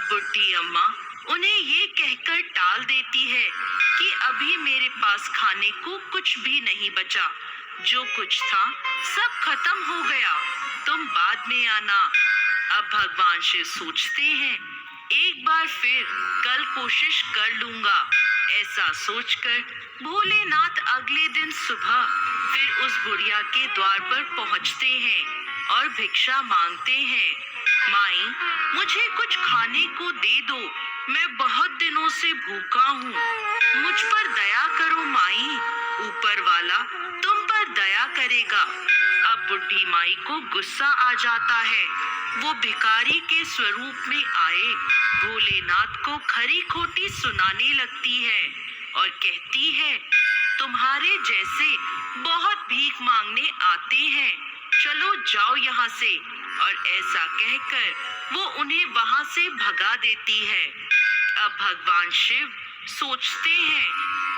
अब बुढ़ी अम्मा उन्हें ये कहकर टाल देती है कि अभी मेरे पास खाने को कुछ भी नहीं बचा। जो कुछ था सब खत्म हो गया, तुम बाद में आना। अब भगवान शिव सोचते हैं, एक बार फिर कल कोशिश कर लूंगा। ऐसा सोचकर भोलेनाथ अगले दिन सुबह फिर उस बुढ़िया के द्वार पर पहुंचते हैं और भिक्षा मांगते हैं। माई, मुझे कुछ खाने को दे दो, मैं बहुत दिनों से भूखा हूँ। मुझ पर दया करो माई, ऊपर वाला तुम पर दया करेगा। अब बुढ़ी माई को गुस्सा आ जाता है। वो भिखारी के स्वरूप में आए भोलेनाथ को खरी खोटी सुनाने लगती है और कहती है, तुम्हारे जैसे बहुत भीख मांगने आते हैं, चलो जाओ यहाँ से। और ऐसा कहकर वो उन्हें वहां से भगा देती है। अब भगवान शिव सोचते हैं,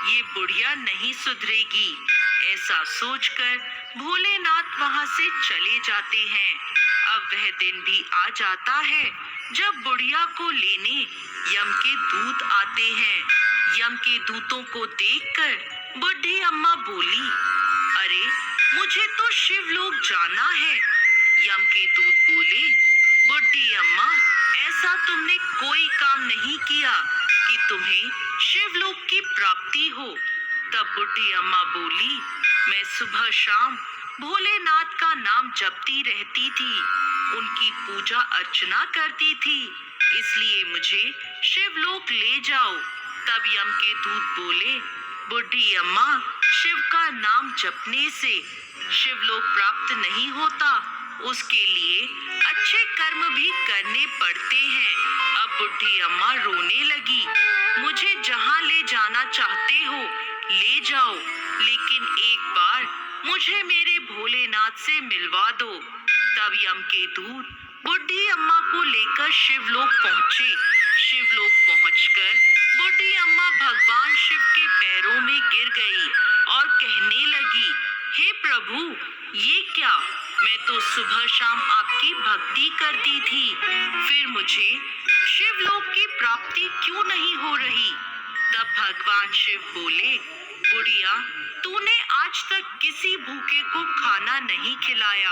ये बुढ़िया नहीं सुधरेगी। ऐसा सोचकर भोलेनाथ वहां से चले जाते हैं। अब वह दिन भी आ जाता है जब बुढ़िया को लेने यम के दूत आते हैं। यम के दूतों को देखकर बुढ़ी अम्मा बोली, अरे मुझे तो शिवलोक जाना है। यम के दूत बोले, बुढ़ी अम्मा, ऐसा तुमने कोई काम नहीं किया कि तुम्हें शिवलोक की प्राप्ति हो। तब बुढ़ी अम्मा बोली, मैं सुबह शाम भोलेनाथ का नाम जपती रहती थी, उनकी पूजा अर्चना करती थी, इसलिए मुझे शिवलोक ले जाओ। तब यम के दूत बोले, बुढ़ी अम्मा, शिव का नाम जपने से शिवलोक प्राप्त नहीं होता, उसके लिए अच्छे कर्म भी करने पड़ते हैं। अब बुढ़ी अम्मा रोने लगी, मुझे जहाँ ले जाना चाहते हो ले जाओ, लेकिन एक बार मुझे मेरे भोलेनाथ से मिलवा दो। तब यम के दूत बुढ़ी अम्मा को लेकर शिवलोक पहुँचे। शिवलोक पहुंचकर बुढ़ी अम्मा भगवान शिव के पैरों में गिर गई और कहने लगी, हे प्रभु, ये क्या? मैं तो सुबह शाम आपकी भक्ति करती थी, फिर मुझे शिवलोक की प्राप्ति क्यों नहीं हो रही? तब भगवान शिव बोले, बुढ़िया, तूने आज तक किसी भूखे को खाना नहीं खिलाया।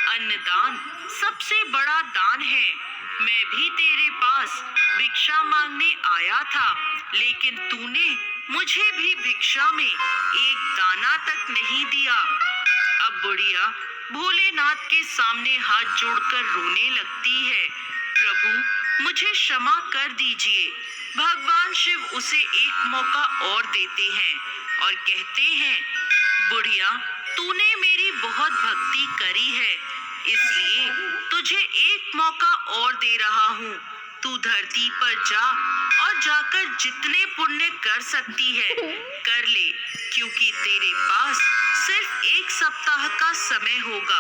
अन्नदान सबसे बड़ा दान है। मैं भी तेरे पास भिक्षा मांगने आया था, लेकिन तूने मुझे भी भिक्षा में एक दाना तक नहीं दिया। अब बुढ़िया भोलेनाथ के सामने हाथ जोड़कर रोने लगती है, प्रभु मुझे क्षमा कर दीजिए। भगवान शिव उसे एक मौका और देते हैं और कहते हैं, बुढ़िया, तूने मेरी बहुत भक्ति करी है, इसलिए तुझे एक मौका और दे रहा हूँ। तू धरती पर जा और जाकर जितने पुण्य कर सकती है कर ले, क्योंकि तेरे पास सिर्फ एक सप्ताह का समय होगा।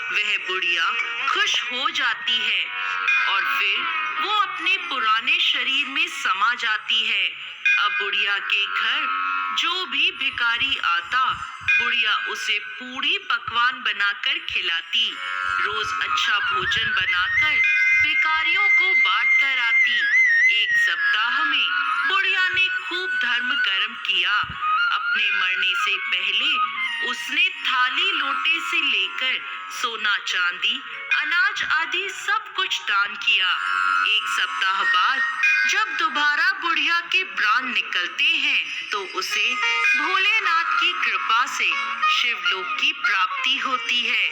वह बुढ़िया खुश हो जाती है और फिर वो अपने पुराने शरीर में समा जाती है। अब बुढ़िया के घर जो भी भिखारी आता, बुढ़िया उसे पूरी पकवान बनाकर खिलाती। रोज अच्छा भोजन बनाकर भिखारियों को बांट कर आती। एक सप्ताह में बुढ़िया ने खूब धर्म कर्म किया। अपने मरने से पहले उसने थाली लोटे से लेकर सोना चांदी अनाज आदि सब कुछ दान किया। एक सप्ताह बाद जब दोबारा बुढ़िया के प्राण निकलते हैं तो उसे भोलेनाथ की कृपा से शिवलोक की प्राप्ति होती है।